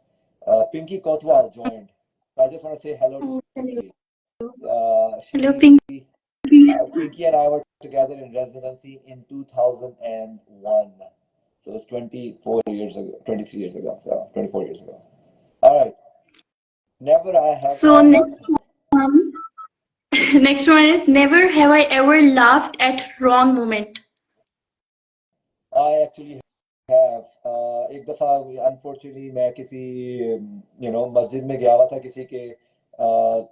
Pinky Kotwal joined. I just want to say hello to Pinky. Hello She Pinky. Pinky and I were together in residency in 2001. So it's 24 years ago, 23 years ago, so 24 years ago. All right. Never I have So one, next one is never have I ever laughed at wrong moment. I actually have एक दफा unfortunately मैं किसी मस्जिद में गया हुआ था, किसी के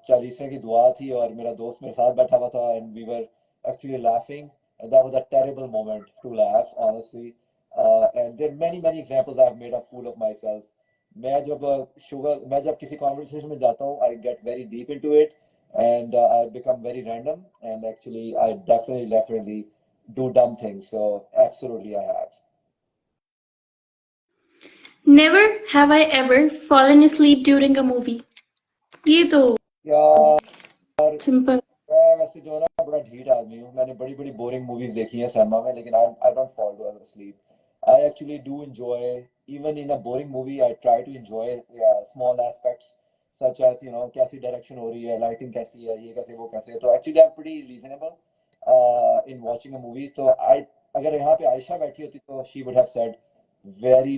40वें की दुआ थी और मेरा दोस्त मेरे साथ बैठा हुआ था and we were actually laughing and that was a terrible moment to laugh honestly. And there many examples I have made a fool of myself. मैं जब किसी कॉन्वर्सेशन में जाता हूँ I get very deep into it and I become very random, and actually I definitely do dumb things. So absolutely I have. Never have I ever fallen asleep during a movie. ये तो यार simple. मैं वैसे जो है ना बड़ा ढीठ आदमी हूँ. मैंने बड़ी बड़ी बोरिंग मूवीज देखी हैं सिनेमा में, लेकिन I don't fall to asleep. I actually do enjoy, even in a boring movie, I try to enjoy small aspects such as कैसी डायरेक्शन हो रही है, लाइटिंग कैसी है, ये कैसे वो कैसे. तो actually I am pretty reasonable in watching a movie. तो आई अगर यहाँ पे आयशा बैठी होती तो she would have said very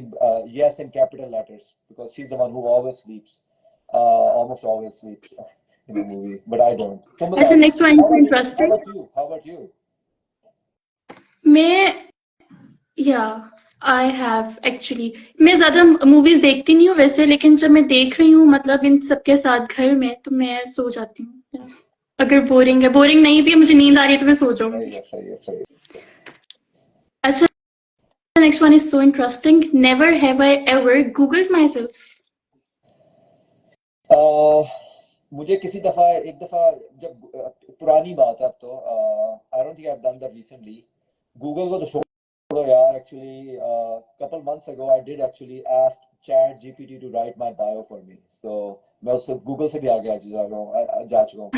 yes in capital letters, because she's the one who always sleeps, almost always sleeps in a movie, but I don't. तुम अच्छा, बताओ, next one is how about you? How interesting. about you? How about you? मैं या I have actually, मैं ज्यादा movies देखती नहीं हूँ वैसे, लेकिन जब मैं देख रही हूँ मतलब इन सबके साथ घर में, तो मैं सो जाती हूँ. Yeah. अगर बोरिंग है, बोरिंग नहीं भी है, मुझे नींद आ रही है तो मैं सो जाऊंगी. सही है. अच्छा, next one is so interesting. Never have I ever googled my self. मुझे एक दफा जब पुरानी बात है, अब तो I don't think I have done that recently. Google को तो छोड़ो यार. Actually couple months ago I did actually ask chat gpt to write my bio for me. So मैं उससे गूगल से भी आगे जा चुका हूँ.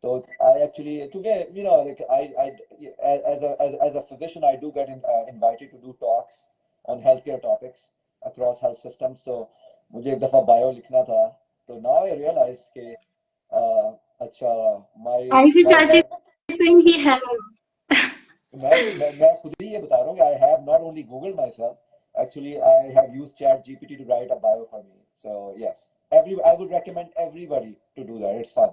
तो I actually, क्योंकि like I as a physician I do get invited to do talks on healthcare topics across health systems. तो मुझे एक दफा बायो लिखना था. तो now I realize कि अच्छा my आई फिर my चाची सिंह ही हैज. मैं खुद ही ये बता रहा हूँ कि I have not only googled myself, actually I have used chat gpt to write a bio for me. So yes, I would recommend everybody to do that. It's fun.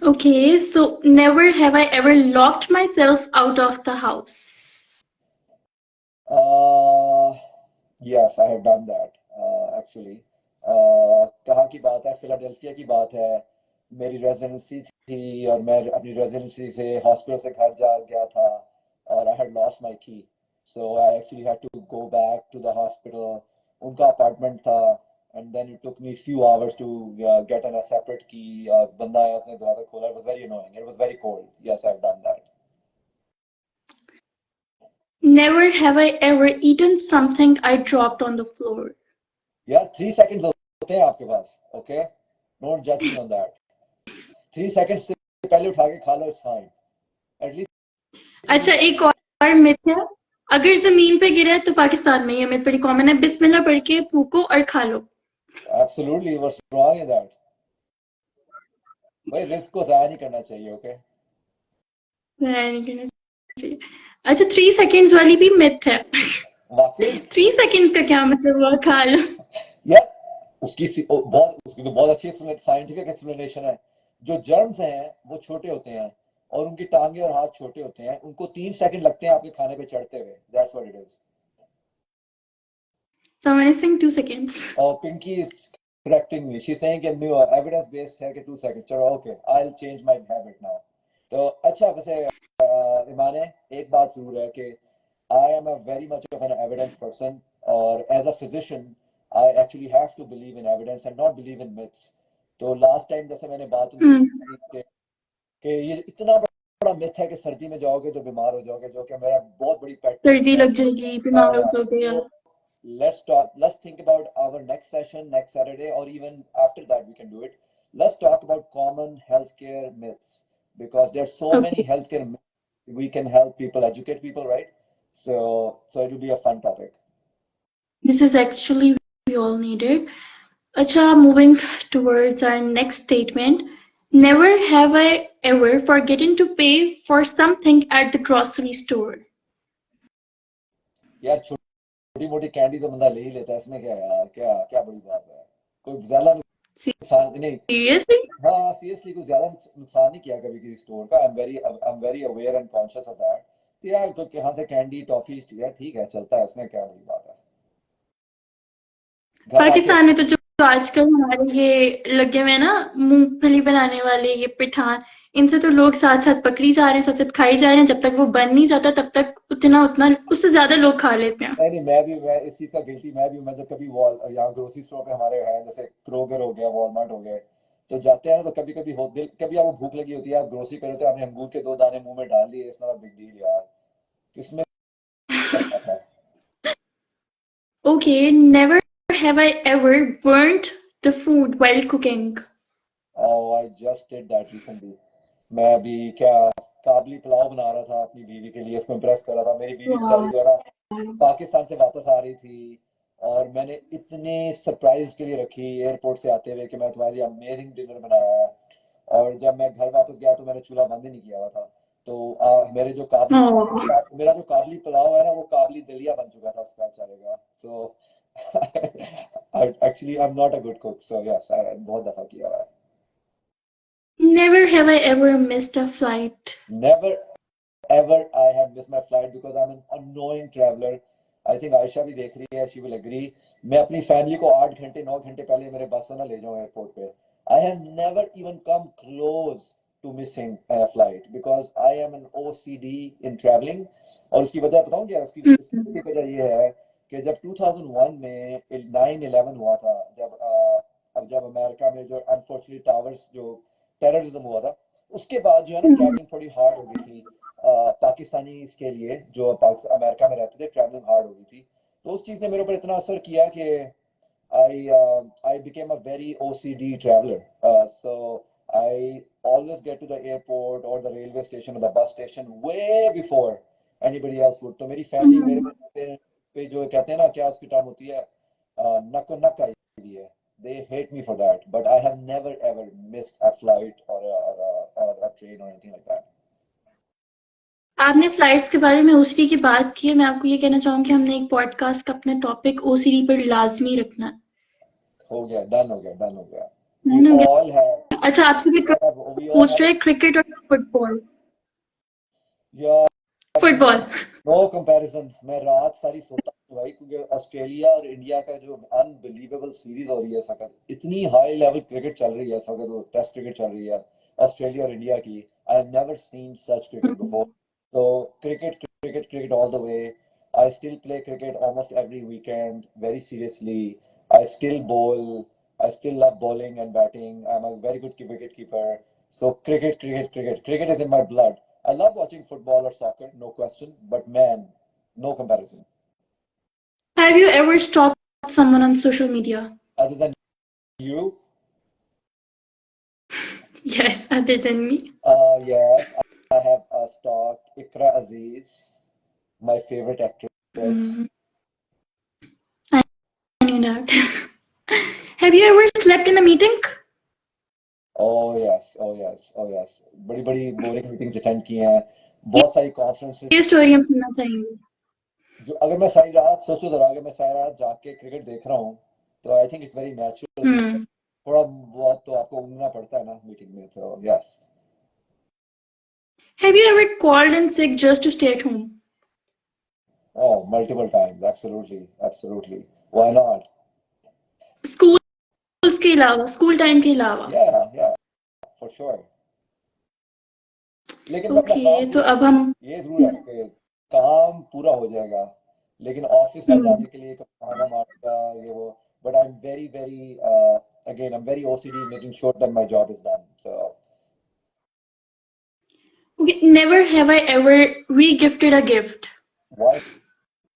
Okay, so never have I ever locked myself out of the house. Yes, I have done that. Actually, कहाँ की बात है, Philadelphia की बात है. मेरी residency थी और मैं अपनी रेजिडेंसी से हॉस्पिटल से घर जा गया था, और I had lost my key. So I actually had to go back to the hospital. उनका अपार्टमेंट था, and then it took me a few hours to get a separate key. और बंदा आया, उसने दरवाजा खोला. It was very annoying. It was very cold. Yes, I've done that. Never have I ever eaten something I dropped on the floor. यार 3 seconds होते हैं आपके पास. Okay, don't judge me on that. 3 seconds से पहले उठा के खा लो, it's fine. At least. अच्छा, एक और मिथ है. अगर जमीन पे गिरा है तो पाकिस्तान में ये मिथ बड़ी कॉमन है. बिस्मिल्लाह पढ़ के फूको और खा लो. Absolutely, what's wrong with that? भाई रिस्क को जाया नहीं करना चाहिए. ओके, नहीं करना चाहिए. अच्छा, 3 seconds वाली भी मिथ है. वाकई 3 seconds का क्या मतलब हुआ, खा लो. यार उसकी तो बहुत अच्छी साइंटिफिक एक्सप्लेनेशन है. जो जर्म्स हैं वो छोटे होते हैं, और उनकी टांगे और हाथ छोटे होते हैं. उनको 3 सेकंड लगते हैं आपके खाने पे चढ़ते हुए. That's what it is. Someone is saying 2 seconds. Oh, Pinky is correcting me. She's saying कि evidence based है कि 2 seconds. चलो, okay, I'll change my habit now. तो अच्छा, वैसे ईमाने एक बात जरूर है कि I am a very much of an evidence person, or as a physician I actually have to believe in evidence and not believe in myths. तो last time जैसे मैंने बात की कि ये इतना बड़ा myth है कि सर्दी में जाओगे तो बीमार हो जाओगे, जो कि मेरा बहुत बड़ी pet peeve सर्दी है. लग जाएगी, बीमार हो जाओगे यार. Let's think about our next session next Saturday, or even after that we can do it. Let's talk about common healthcare myths, because there's so many healthcare myths. We can help people, educate people, right? So it will be a fun topic. This is actually we all needed. Acha, moving towards our next statement. Never have I ever forgotten to pay for something at the grocery store. यार छोटी मोटी candy तो बंदा ले ही लेता है, इसमें क्या है यार, क्या क्या बड़ी बात है. कोई ज्यादा नुकसान नहीं. Seriously? हाँ, सीरियसली कोई ज्यादा नुकसान नहीं किया कभी किसी स्टोर का. आई am very aware and conscious of that. तो यार तो यहाँ से कैंडी टॉफी यार ठीक है, चलता है, इसमें क्या बड़ी बात है. पाकिस्तान में तो जो आजकल हमारे ये लगे हुए ना मूंगफली बनाने वाले ये पिठान, इनसे तो लोग साथ साथ पकड़ी जा रहे हैं, साथ साथ खाई जा रहे हैं. जब तक वो बन नहीं जाता तब तक उतना उससे ज्यादा लोग खा लेते हैं. नहीं, मैं इस चीज का गिल्टी मैं भी हूँ. मैं जब कभी यहाँ ग्रोसरी स्टोर पे हमारे हैं, जैसे क्रोगर हो गया, वॉलमार्ट हो गए, तो जाते हैं ना, तो कभी कभी हो दिल, कभी आपको भूख लगी होती है, आप ग्रोसरी कर रहे हो, आपने अंगूर के 2 दाने मुंह में डाल लिए, it's not a big deal यार, इसमें करना था। Okay, never have I ever burnt the food while cooking. Oh, I just did that recently. मैं अभी क्या काबली पुलाव बना रहा था अपनी बीवी के लिए, इसको इम्प्रेस कर रहा था। मेरी बीवी बेचारी Wow. जो है ना, पाकिस्तान से वापस आ रही थी, और मैंने इतने सरप्राइज के लिए रखी एयरपोर्ट से आते हुए कि मैं तुम्हारे लिए अमेजिंग डिनर बनाया है। और जब मैं घर वापस गया तो मैंने चूल्हा बंद ही नहीं किया हुआ था। तो मेरे जो काबली Oh. मेरा जो काबली पुलाव है ना, वो काबली दलिया बन चुका था उसका बेचारे का। So actually I am not a good cook, so yes बहुत दफा किया हुआ है। Never have I ever missed a flight. Never ever I have missed my flight because I'm an annoying traveler. I think Aisha भी देख रही है, she will agree. मैं अपनी फैमिली को 8 घंटे 9 घंटे पहले मेरे बस से ना ले जाऊं एयरपोर्ट पे। I have never even come close to missing a flight because I am an OCD in traveling. और उसकी वजह बताऊं क्या? उसकी वजह ये है कि जब 2001 में 9/11 हुआ था, जब अमेरिका में जो अनफॉर्चुनेटली टावर्स जो टेररिज्म हुआ था, उसके बाद जो है ना ट्रैवलिंग थोड़ी हार्ड हो गई थी पाकिस्तानी के लिए, जो अमेरिका में रहते थे, ट्रैवलिंग हार्ड हो गई थी। तो उस चीज़ ने मेरे ऊपर इतना असर किया कि I became a very OCD traveler. So I always get to the airport or the railway station or the bus station way before anybody else would. तो मेरी फैमिली मेरे पे जो कहते हैं ना, क्या उसकी टर्म होती है, नको नक आई हुई है। They hate me for that, but I have never ever missed a flight or a train or anything like that. आपने फ्लाइट्स के बारे में ओसीडी की बात की है, मैं आपको ये कहना चाहूंगी हमने एक पॉडकास्ट का अपना टॉपिक ओसीडी पर लाजमी रखना है। हो गया, डन हो गया, डन हो गया। We डन हो all have, गया। अच्छा, आपसे भी we all पूछ have, रहे हैं क्रिकेट और football. yeah, football. No comparison. मैं रात सारी सोता हूँ भाई, क्योंकि ऑस्ट्रेलिया और इंडिया का जो अनबिलीवेबल सीरीज हो रही है इस वक्त, इतनी हाई लेवल क्रिकेट चल रही है इस वक्त, वो टेस्ट क्रिकेट चल रही है ऑस्ट्रेलिया और इंडिया की। I have never seen such cricket before. So cricket all the way. I still play cricket almost every weekend very seriously. I still bowl. I still love bowling and batting. I'm a very good wicket keeper. So cricket is in my blood. I love watching football or soccer, no question. But man, no comparison. Have you ever stalked someone on social media? Other than you, Yes, other than me. yes, I have stalked Ikra Aziz, my favorite actress. Mm, I knew that. Have you ever slept in a meeting? Oh yes, oh yes, oh yes. बड़ी बड़ी boring meetings attend की हैं, बहुत सारी conferences. ये story हम सुनना चाहेंगे। जो अगर मैं सारी रात सोचो जरा, अगर मैं सारी रात जाग के क्रिकेट देख रहा हूँ, तो I think it's very natural. थोड़ा बहुत तो आपको ऊँघना पड़ता है ना मीटिंग में, तो yes. Have you ever called in sick just to stay at home? Oh, multiple times, absolutely, absolutely. Why not? School के अलावा, स्कूल टाइम के अलावा। Yeah, for sure. लेकिन मैं अपना ओके, काम तो पूरा, अब हम ये जरूर है कि काम पूरा हो जाएगा, लेकिन ऑफिस ना जाने के लिए खाना मारता ये वो। But I am very very again I am very OCD making sure that my job is done, so okay, never have I ever re-gifted a gift. Why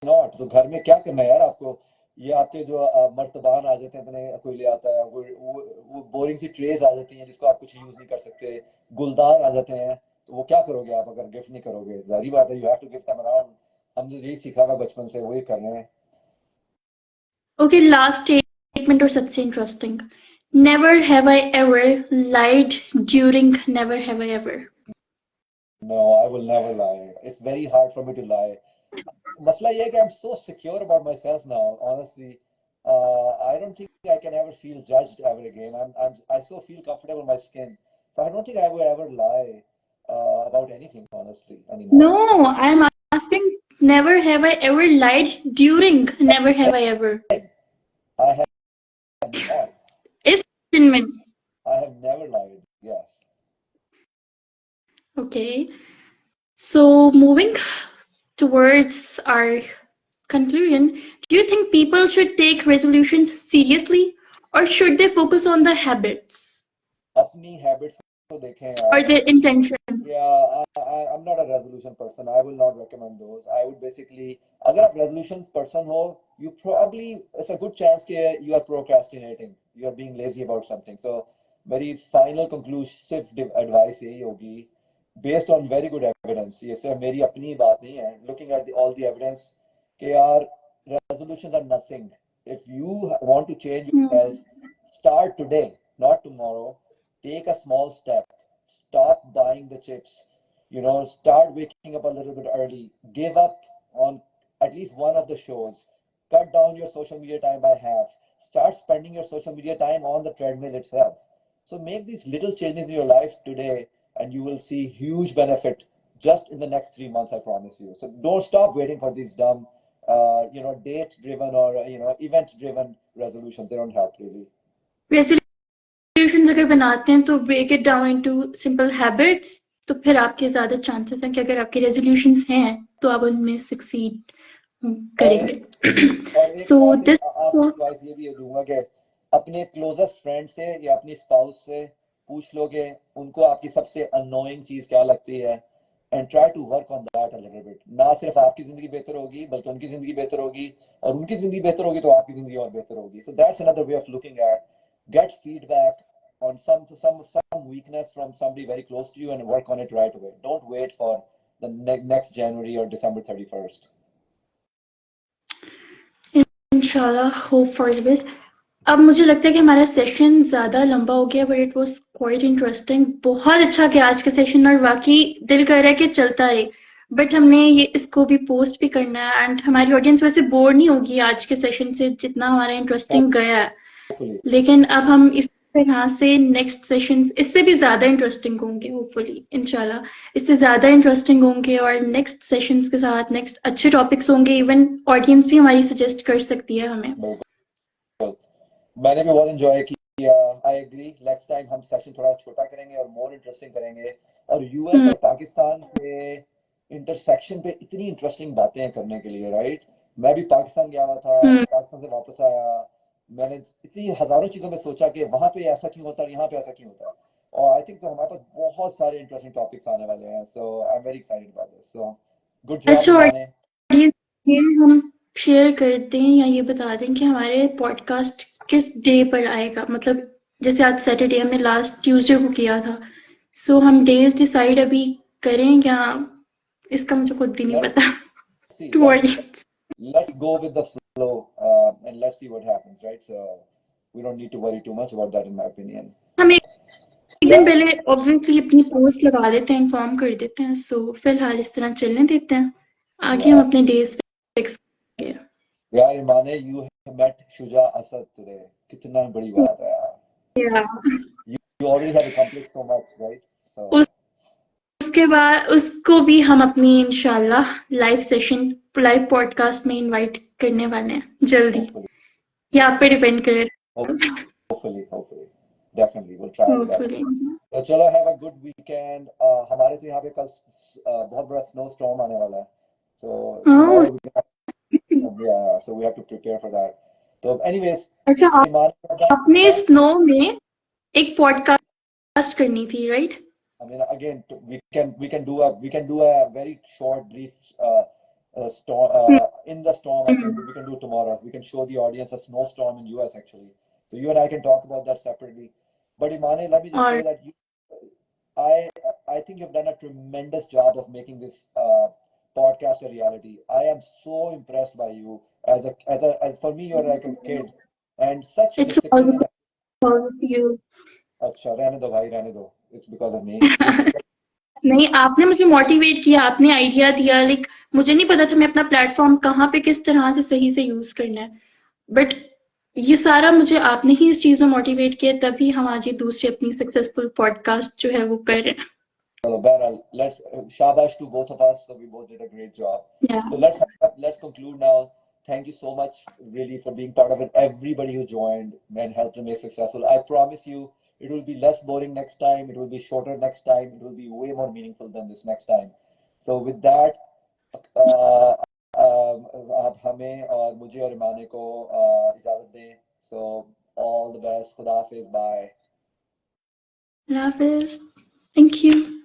not? तो घर में क्या करना है यार आपको? ये आपके जो मर्तबान आ जाते हैं, अपने कोई ले आता है, वो बोरिंग सी ट्रेस आ जाती हैं जिसको आप कुछ यूज नहीं कर सकते, गुलदार आ जाते हैं, तो वो क्या करोगे आप अगर गिफ्ट नहीं करोगे? जाहिर बात है, you have to give them around. हमने यही सीखा हुआ बचपन से, वही कर रहे हैं। Okay, last statement or सबसे interesting. Never have I ever lied during never have I ever. No, I will never lie. It's very hard for me to lie. मसला ये है कि I'm so secure about myself now, honestly. I don't think I can ever feel judged ever again. I so feel comfortable in my skin. So I don't think I will ever lie about anything, honestly, anymore. No, I'm asking never have I ever lied during never have I ever. I have not. Is statement. I have never lied. Yes. Okay. So moving towards our conclusion, do you think people should take resolutions seriously or should they focus on the habits? अपनी habits को देखें or यार. their intention. Yeah, I'm not a resolution person. I will not recommend those. I would basically, अगर आप resolution person हो, you probably, it's a good chance that you are procrastinating. You are being lazy about something. So, very final conclusive advice यही होगी, based on very good evidence. ये सिर्फ मेरी अपनी बात नहीं है. Looking at all the evidence, कि यार resolutions are nothing. If you want to change yourself, start today, not tomorrow. Take a small step. Stop buying the chips. Start waking up a little bit early. Give up on at least one of the shows. Cut down your social media time by half. Start spending your social media time on the treadmill itself. So make these little changes in your life today, and you will see huge benefit just in the next 3 months, I promise you. So don't stop waiting for these dumb, date-driven or event-driven resolutions. They don't help really. Resolutions अगर बनाते हैं तो break it down into simple habits, तो फिर आपके ज़्यादा chances हैं कि अगर आपके resolutions हैं तो आप उनमें succeed करेंगे. और एक So this आपको एडवाइस ये भी दूंगा कि अपने क्लोजेस्ट फ्रेंड से या अपनी स्पाउस से पूछ लो कि उनको आपकी सबसे अननोइंग चीज क्या लगती है, and try to work on that a little bit. ना सिर्फ आपकी जिंदगी बेहतर होगी बल्कि उनकी जिंदगी बेहतर होगी, और उनकी जिंदगी बेहतर होगी तो आपकी जिंदगी और बेहतर होगी. So that's another way of looking at. Gate feedback on some weakness from somebody very close to you and work on it right away. Don't wait for the next January or December 31st. इंशाल्लाह, hope for the best. अब मुझे लगता है कि हमारा session ज़्यादा लंबा हो गया, but it was quite interesting. बहुत अच्छा गया आज का सेशन और वाकई दिल कर रहा है कि चलता रहे, बट हमने ये इसको भी पोस्ट भी करना है एंड हमारी ऑडियंस वैसे बोर नहीं होगी आज के सेशन से जितना हमारा इंटरेस्टिंग गया है. लेकिन अब हम इस तरह से नेक्स्ट सेशन इससे भी ज़्यादा इंटरेस्टिंग होंगे, होपफुली इंशाल्लाह इससे ज़्यादा इंटरेस्टिंग होंगे और नेक्स्ट सेशंस के साथ नेक्स्ट अच्छे टॉपिक्स होंगे. इवन ऑडियंस भी हमारी सजेस्ट कर सकती है हमें. मैंने भी बहुत एंजॉय किया. I agree. नेक्स्ट टाइम हम सेशन थोड़ा छोटा करेंगे और मोर इंटरेस्टिंग करेंगे, और यूएस और पाकिस्तान के इंटरसेक्शन पे इतनी इंटरेस्टिंग बातें करने के लिए. राइट, मैं भी पाकिस्तान गया हुआ था, पाकिस्तान से वापस आया, मैंने इतनी हजारों चीजों में सोचा कि वहां पे ऐसा क्यों होता है, यहाँ पे ऐसा क्यों होता है, और आई थिंक तो हमारे पास बहुत सारे इंटरेस्टिंग टॉपिक्स आने वाले हैं. So I am very excited about this. So good job. ये हम शेयर करते हैं या ये बता दें कि हमारे पॉडकास्ट किस डे पर आएगा. मतलब जैसे आज सैटरडे, हमने लास्ट ट्यूसडे को किया था. सो हम डेज डिसाइड अभी करें या इसका मुझे खुद भी नहीं पता. Let's go with the flow and let's see what happens, right? So we don't need to worry too much about that, in my opinion. हम एक दिन पहले ऑब्वियसली अपनी पोस्ट लगा देते हैं, इन्फॉर्म कर देते हैं. सो फिलहाल इस तरह चलने देते हैं, आगे हम अपने डेज फिक्स करेंगे. यार इमाने, you have met Shuja Asad today. कितना बड़ी बात है यार. You already have accomplished so much, right? So उसके बाद उसको भी हम अपनी इंशाल्लाह लाइव सेशन, लाइव पॉडकास्ट में इनवाइट करने वाले हैं जल्दी. ये आप पे डिपेंड करे. Hopefully, definitely we'll try. तो चलो, have a good weekend. हमारे तो यहाँ पे कल बहुत बड़ा स्नो स्टॉर्म आने वाला है. So yeah, so we have to prepare for that. So anyways, अच्छा, आपने स्नो में एक पॉडकास्ट करनी थी, right? I mean, again, we can do a very short, brief storm in the storm. I think we can do tomorrow. We can show the audience a snowstorm in US actually. So you and I can talk about that separately. But Imane, let me just say that I think you've done a tremendous job of making this podcast a reality. I am so impressed by you. As for me, you're like a kid, and such it's all because of you. अच्छा, रहने दो भाई, रहने दो. It's because of me. नहीं, आपने मुझे motivate किया, आपने आइडिया दिया. लाइक मुझे नहीं पता था मैं अपना प्लेटफॉर्म कहाँ पे किस तरह से सही से यूज करना है, बट ये सारा मुझे आपने ही इस चीज में मोटिवेट किया, तभी हम आज ये दूसरी अपनी सक्सेसफुल पॉडकास्ट जो है वो कर रहे हैं. Well, Behral, let's shabash to both of us. So we both did a great job. Yeah. So let's conclude now. Thank you so much, really, for being part of it. Everybody who joined and helped to make successful. I promise you, it will be less boring next time. It will be shorter next time. It will be way more meaningful than this next time. So with that, आप हमें और मुझे और इमाने को इजाजत दें. So all the best. खुदा हाफिज. Bye. Love is. Thank you.